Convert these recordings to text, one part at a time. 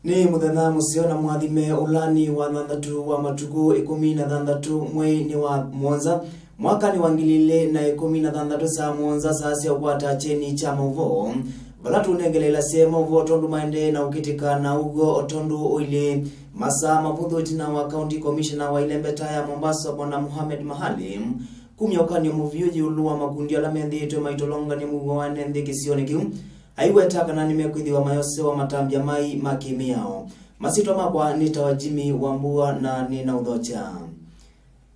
Ni muthenya musio na mwathime ulani wa thanthatu wa matuku 16 mwei wa mwanza mwaka ni wa 2016 saa mwanza saa cia kwata cheni cha movo balatu negelela sema movo tondu maende na ukitika na ugo otondu oile masa mabudho tina wa county commissioner wa Ilembeta ya Mombasa bwana Mohamed Mahalim kumyokani muvyoji uluwa makundi ala mendhito maitolonga ni mugo wa nende kisioni kiu aiweta kana nimekwithiwa mayose wa matambia mai makimiao masito makwa nitawa Jimmy Wambua na nina udhocha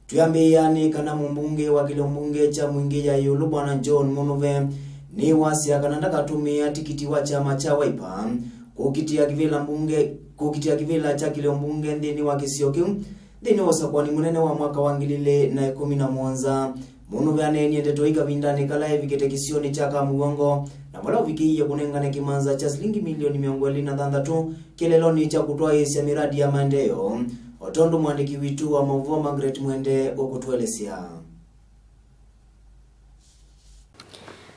tuyambe yani kana mbunge wa kilombunge cha mwingi ya yulu bwana John Munuve ni wasia kana ndakatumia tikiti wa chama cha Wiper kukitia kivila cha kilombunge ndini wa Kisioki ndini wasakwani munene wa mwaka wa 2017 Munuve aneni ndetoika vindani kala hivi kitekisioni cha Kamugongo na wala wiki ya kunengane kimanza cha shilingi milioni 260 kileloni cha kutoa isi ya miradi ya maendeleo otondo mwandiki witu wa Movo Margaret Mwende okutuelesia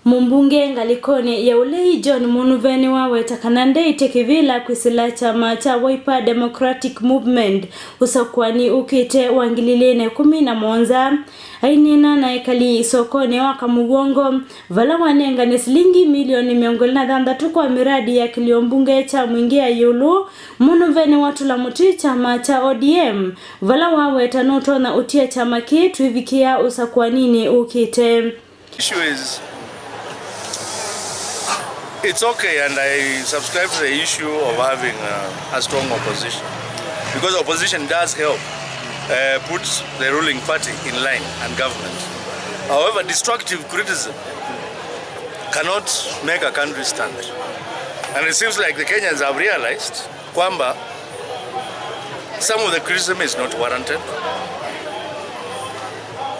Mumbunge ngalikoni ya ulei John Munuve waweta kanande itekivila kwisila chama cha Wiper Democratic Movement usakwani ukite wangililene 11 ainina na ekali sokoni wa Kamugongo vala wanenga ni shilingi milioni 260 kwa miradi ya kiliombunge cha mwingi ya yulu Munuve watu la muti chama cha ODM vala waweta noto na utia chama kitu hivikia usakwanini ukite. It's okay, and I subscribe to the issue of having a strong opposition, because opposition does help put the ruling party in line and government. However, destructive criticism cannot make a country stand. And it seems like the Kenyans have realized kwamba some of the criticism is not warranted.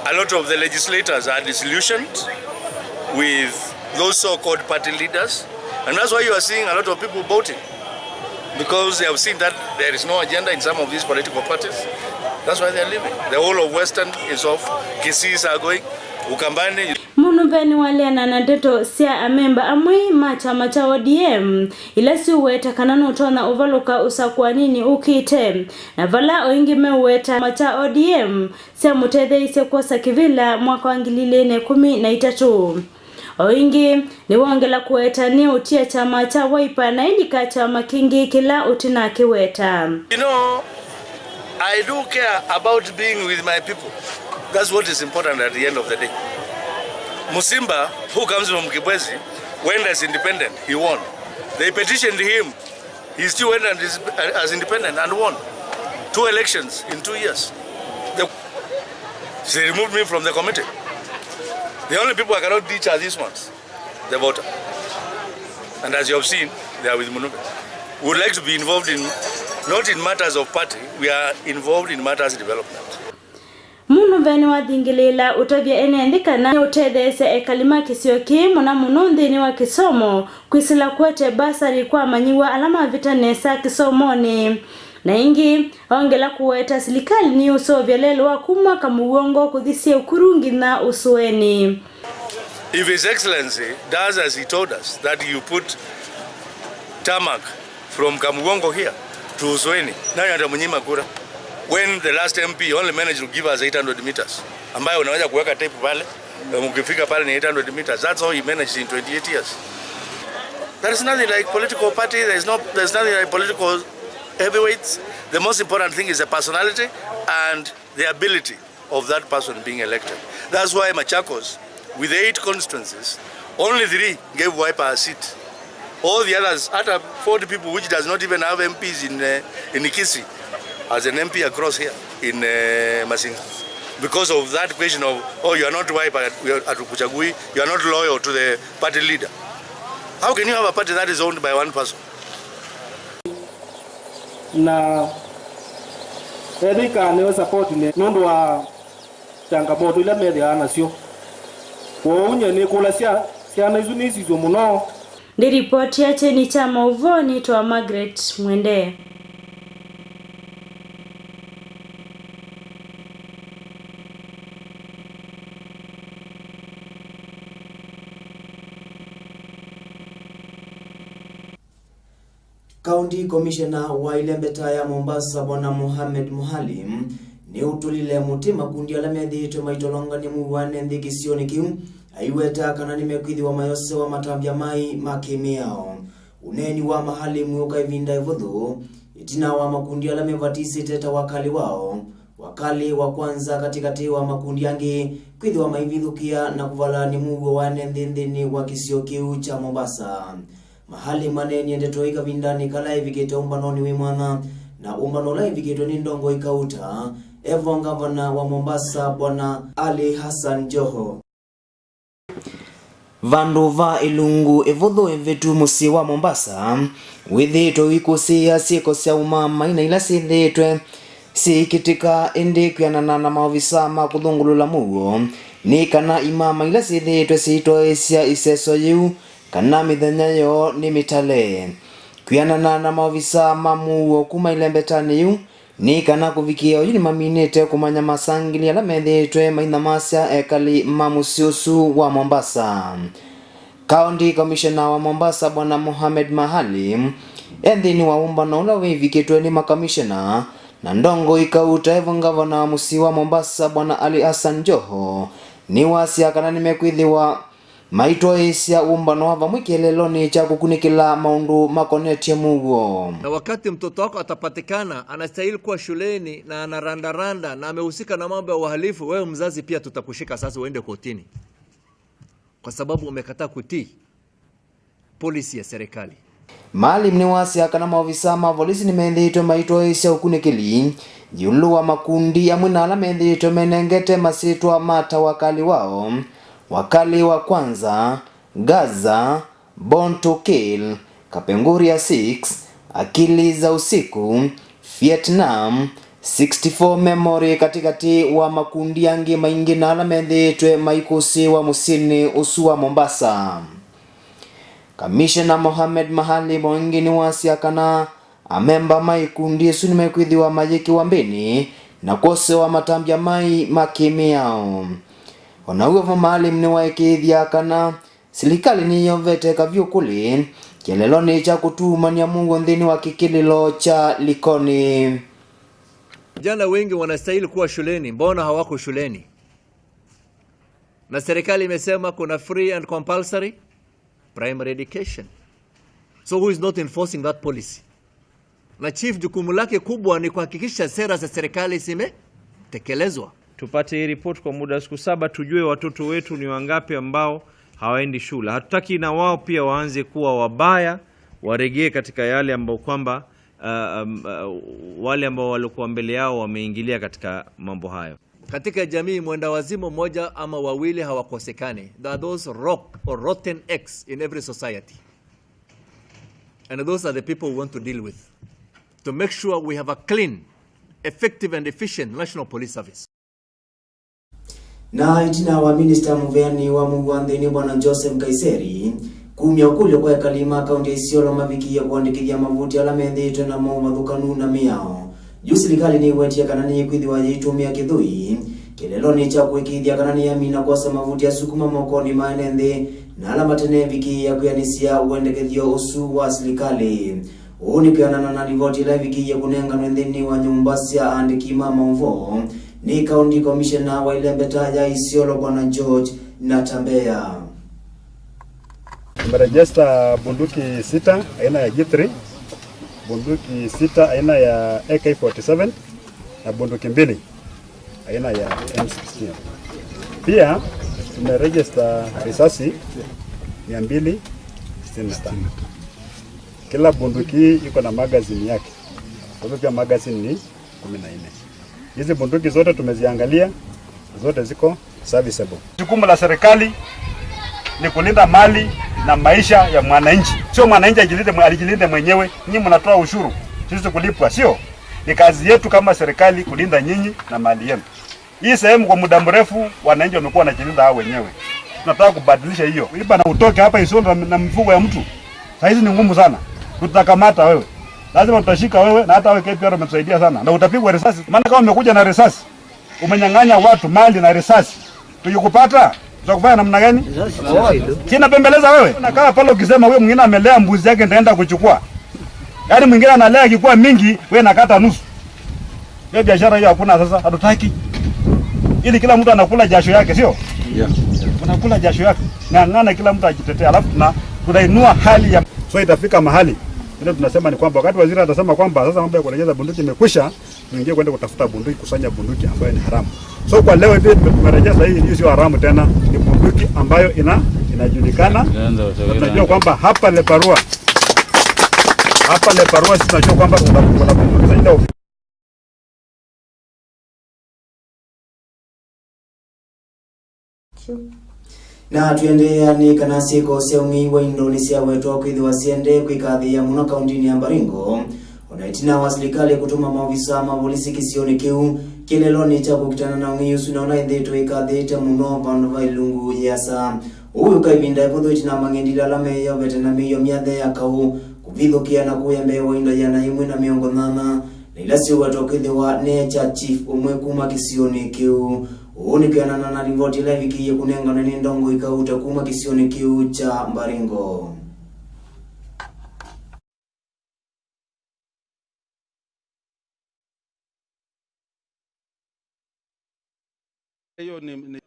A lot of the legislators are disillusioned with those so-called party leaders, and that's why you are seeing a lot of people voting, because they have seen that there is no agenda in some of these political parties. That's why they are leaving. The whole of Western is off. Kisiis are going. Ukambani. Munuve wale na ndeto sia amemba amwe machama cha ODM ila si uweta kanano utona uvaluka usakwanini ukite na vala oingime uweta macha ODM sia mutedhe ise kosa kivila mwaka wa 2013 oingi ni wongela kuweta ni utia chama cha Wiper na indika chama kingi kila utina kiweta. You know, I do care about being with my people. That's what is important at the end of the day. Musimba, who comes from Kibwezi, went as independent, he won. They petitioned him, he still went as independent and won 2 elections in 2 years. They removed me from the committee. The only people I cannot teach are these ones, the voter. And as you have seen, they are with Munuve. We would like to be involved in, not in matters of party, we are involved in matters of development. Munuve wadingilela utavya enendika na utedhese ekalima Kisioki muna munundi ni wa kisomo kwisila kwete basari kwa manyiwa alama vita nesa kisomoni. Na ingi ongela kuweta silikali ni uso vyalelo wa kumwa Kamugongo kudhisia ukurungi na usueni. If His Excellency does as he told us, that you put tarmac from Kamugongo here to Usueni, now you atamunyima kura. When the last MP only managed to give us 800 meters, ambayo unaweza kuweka tape pale, mkifika pale ni 800 meters. That's all he managed in 28 years. There is nothing like political party, there's nothing like political heavyweights. The most important thing is the personality and the ability of that person being elected. That's why Machakos, with 8 constituencies, only 3 gave Wiper a seat. All the others, out of 40 people, which does not even have MPs in Nikisi, as an MP across here in Masinga. Because of that question of, oh, you are not Wiper at Kuchagui, you are not loyal to the party leader. How can you have a party that is owned by one person? Na edika ne support ne nondo wa changamoto ile media nasio kwa unye ni kula sia na izunisi zo muno. Ndi report ya cheni cha Uvoni to Margaret Mwende. Kaunti County Commissioner wa Ilembeta ya Mombasa Bwana Mohamed Muhalim ni utulile mutima kundi ala medhito maitolonga ni muwane ndikisioni kiu aiweta kana nimekwithi wa mayose wa matambia mai makemiao uneni wa mahali muoka ivinda ivudhu itina wa makundi ala mevatisi teta wakali wao wakali wa kwanza katikati wa makundi yangi kwithi wa maivithukia na kuvala ni mugo wane ndindini wa kisio kiu cha Mombasa mahali maneni endeto ikavindani kala ivikete umbanoni wimwana na umbanola ivikete ni ndongo ikauta Evo Gavana wa Mombasa Bwana Ali Hassan Joho Vandova ilungu evodho evetu musi wa Mombasa withito wikusia siko sia umama ina ila sithitwe sikitika indi kwianana na maovisa makuthungulula mugo ni kana imama ila sithitwe sitoesia iseso yu kana mithenya yo ni mitale kwianana na maovisa mamuo kuma Ilembetani yu ni kana kuvikia yuni maminete kumanya masangili ala methitwe maina masya ekali mamusiusu wa Mombasa. County Commissioner wa Mombasa Bwana Mohamed Muhalim endhini wa umbano ula wivikitwe ni makamishona na ndongo ikauta Evo Gavana wa musi wa Mombasa Bwana Ali Hassan Joho ni wasya kana nimekwithiwa maitoesya umbano wa vamwikieleloni cha kukunikila maundu makonetie mugo. Na wakati mtoto wako atapatikana anastahili kuwa shuleni na anarandaranda na amehusika na mambo ya uhalifu, wewe mzazi pia tutakushika sasa uende kotini kwa sababu umekataa kutii polisi ya serikali. Maalim ni wasya kana maofisa ma polisi ni mendhito maitoesya ukunikili yulu wa makundi ya mwinala mendhito menengete masitwa mata wakali wao wakali wa kwanza, Gaza, Born to Kill, Kapenguria 6, Akili za usiku, Vietnam, 64 Memory katikati wa makundi yangi maingi na ala mendhitwe maikusi wa musini usu wa Mombasa. Commissioner Mohamed Muhalim mwingine wasya kana amemba maikundi suni mekwithi wa majiki wa mbini na kose wa matambia mai makimiao. Onauwa Muhalim ni waikithia kana serikali ni yovete kavyukuli kieleloni cha kutumania Mungu ndini wa kikililo cha Likoni. Vijana wengi wanastahili kuwa shuleni, mbona hawako shuleni? Na serikali imesema kuna free and compulsory primary education. So who is not enforcing that policy? Na chief jukumu lake kubwa ni kuhakikisha sera za serikali zimetekelezwa. Tupate hii report kwa muda siku 7 tujue watoto wetu ni wangapi ambao hawaendi shule. Hatutaki na wao pia waanze kuwa wabaya, waregee katika yale ambao kwamba wale ambao walikuwa mbele yao wameingilia katika mambo hayo. Katika jamii mwenda wazimu moja ama wawili hawakosekani. There are those rotten eggs in every society. And those are the people we want to deal with. To make sure we have a clean, effective and efficient National Police Service. Na itina wa Minister Muveani wa Mugwandhini Bwana Joseph Kaiseri kumya ukulyo kwa kalima kaunti isiolo maviki ya kuandikithia mavuti ala mendhito na mathukanu na miao. Juu serikali ni wetia kanani kwithi wa yitumia kithui kileloni cha kuikithia kanani ya mina kosa mavuti ya sukuma mokoni maenende na ala matene viki ya kuyanisia uendekethio usu wa serikali. Uni kianana na rivoti la viki ya kunenga nwendhini wa nyumbasya andikima maumvo ni County Commissioner wa Ilembeta ya Isiolo Bwana George Natambea. Tumerejesta bunduki 6 aina ya G3, bunduki 6 aina ya AK47 na bunduki 2 aina ya M16. Pia tumerejesta risasi 265. Kila bunduki iko na magazini yake. Kwa hivyo pia magazini ni 14. Hizi bunduki zote tumeziangalia, zote ziko serviceable. Jukumu la serikali ni kulinda mali na maisha ya mwananchi. Sio mwananchi ajilinde mwenyewe, nyinyi mnatoa ushuru, sisi kulipwa, sio? Ni kazi yetu kama serikali kulinda nyinyi na mali yenu. Hii sehemu kwa muda mrefu wananchi wamekuwa wanajilinda hao wenyewe. Tunataka kubadilisha hiyo. Iba na utoke hapa Isiolo na mfugo ya mtu. Saizi ni ngumu sana. Tutakamata wewe. Lazima tutashika wewe na hata wewe KPR umetusaidia sana. Na utapigwa risasi. Maana kama umekuja na risasi, umenyang'anya watu mali na risasi, tukikupata tutakufanya namna gani? Sina bembeleza wewe. Unakaa pale ukisema wewe mwingine amelea mbuzi yake nitaenda kuchukua. Yaani mwingine analea ikikuwa mingi, wewe nakata nusu. Hiyo biashara hiyo hakuna sasa, hatutaki. Ili kila mtu anakula jasho yake, sio? Yeah. Unakula jasho yake. Ng'ang'ana kila mtu ajitetea. Alafu tunainua hali ya so itafika mahali. Ndio tunasema ni kwamba wakati waziri atasema kwamba sasa mambo ya kurejeza bunduki imekwisha, tuingie kwenda kutafuta bunduki, kusanya bunduki ambayo ni haramu. So kwa leo hivi tumerejeza hii sio haramu tena, ni bunduki ambayo inajulikana. Tunajua kwamba hapa Leparua sisi tunajua kwamba kuna bunduki zaidi. Na tuendea ni kana siko seungi wa Indonesia wetu kwithwa siende kwikathi ya muno kaunti ya Baringo onaitina wa serikali kutuma maofisa ma polisi kisioni kiu kileloni cha kukutana na ungiusu na onaithetwo ikathite muno bandu ba ilungu yasa uyu kaibinda ibutho itina mangendila lame ya vetena miyo myathe ya kau kuvithukia na kuyembe wa indo yana imwe na miongo nana ilasi wetu kwithwa nature chief umwe kuma kisioni kiu unikiana na ripoti live kiye kunengana ni ndongo ikauta kuma kisioni kiu cha Baringo. Hiyo ni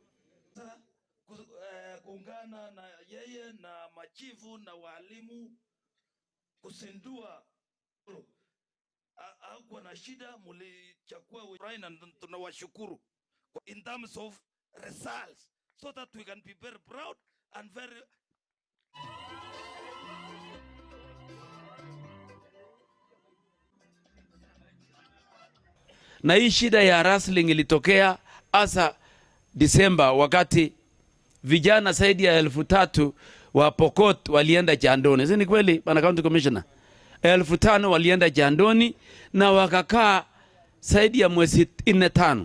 kuungana na yeye na machifu na walimu kusindua hakuwa na shida, mulichakua na tunawashukuru in terms of results so that we can be very proud and very na hii shida ya hustling ilitokea hasa Disemba wakati vijana zaidi ya 3,000 wa Pokot walienda jandoni. Si ni kweli bana county commissioner? 5,000 walienda jandoni na wakakaa zaidi ya mwezi 4-5.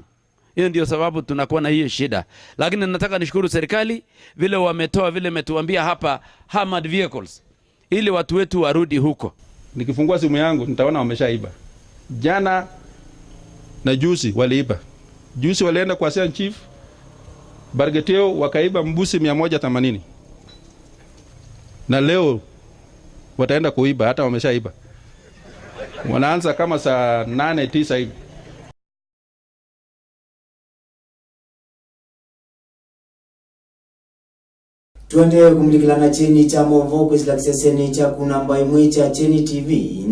Hiyo ndio sababu tunakuwa na hiyo shida. Lakini nataka nishukuru serikali vile wametoa vile metuambia hapa armored vehicles ili watu wetu warudi huko. Nikifungua simu yangu nitaona wameshaiba. Jana na juzi waliiba. Juzi walienda kwa Sian Chief Bargeteo wakaiba mbusi 180. Na leo wataenda kuiba, hata wameshaiba. Wanaanza kama saa 8-9 hivi. Tuende kumlikilana cheni cha movo kwisila kiseseni cha kunamba imwe cha Cheni TV.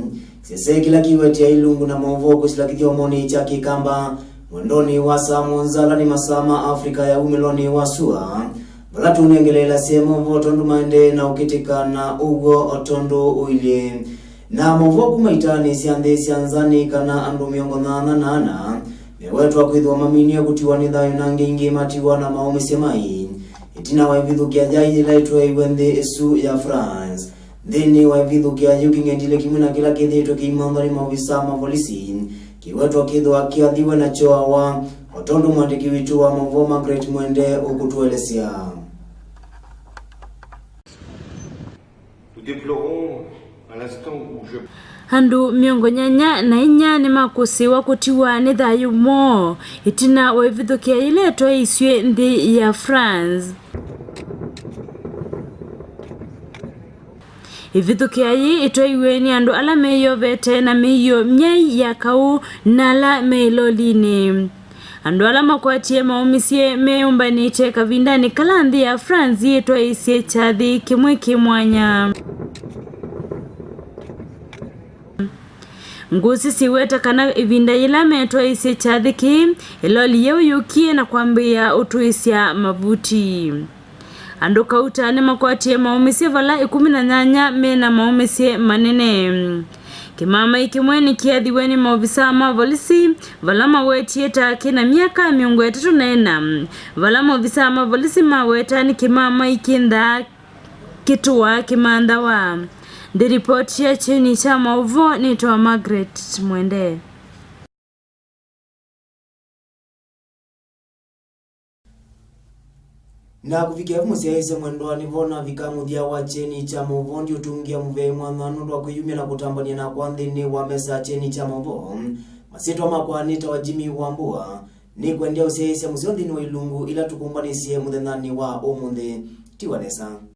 Kisese kila kiweti ya ilungu na movo kwisila kikiomoni cha kikamba. Mwendoni wa Samonzala ni masama Afrika ya umiloni wa sua. Vala tunengelela semo votondu maende na ukitika na ugo otondo uile. Na movo kumaitani siande sianzani kana andu miongo nana. Mewetu wa kuidhwa mamini ya kutiwa nidhayo na ngingi matiwa na maomi semai. Itina wa vithukia jai laitwa iwende esu ya France. Dhini wa vithukia yuki ngendile kimuna kila kithito kimandhari maofisa ma polisi. Kiwetu wa kithwa kiadhiwe na choa wa otondo mwandiki witu wa Mavoma Great Mwende ukutuelesia. Handu miongo nyanya na inya ni makusiwa kutiwa ni thayu mo itina wa vithukia iletwa iswe nthi ya France. Ivithukia hii itoiwe ni andu ala meyo vete na meyo mnyai ya kau na ala meilolini. Andu ala makwatie maumisie meumbanite kavindani kalanthi ya France itoisie chathi kimwe kimwanya. Ngusi siweta kana ivinda ila metoisie chathi ki iloli yeuyukie na kwambia utuisia mavuti. Andu kauta ni makwatie maumisie vala 18 mena maumisie manene. Kimama ikimweni kiadhiweni maofisa ma polisi vala mawetie taki na miaka 34. Vala maofisa ma polisi maweta ni kimama ikinda kituwa kimandawa. Ndi ripoti ya Cheni cha Mauvo ni toa Margaret Mwende. Na kufikia musiaise mwendo ni vona vikamuthia wa Cheni cha Mauvo ndio tungia muvei mwananu ndo kuyumia na kutambania na kwanthini wa mesa Cheni cha Mauvo. Masitwa makwanita wa Jimmy Wambua ni kwendia usiaise musiondi ni wa ilungu ila tukumbanisie muthenani wa umuthi tiwanesa.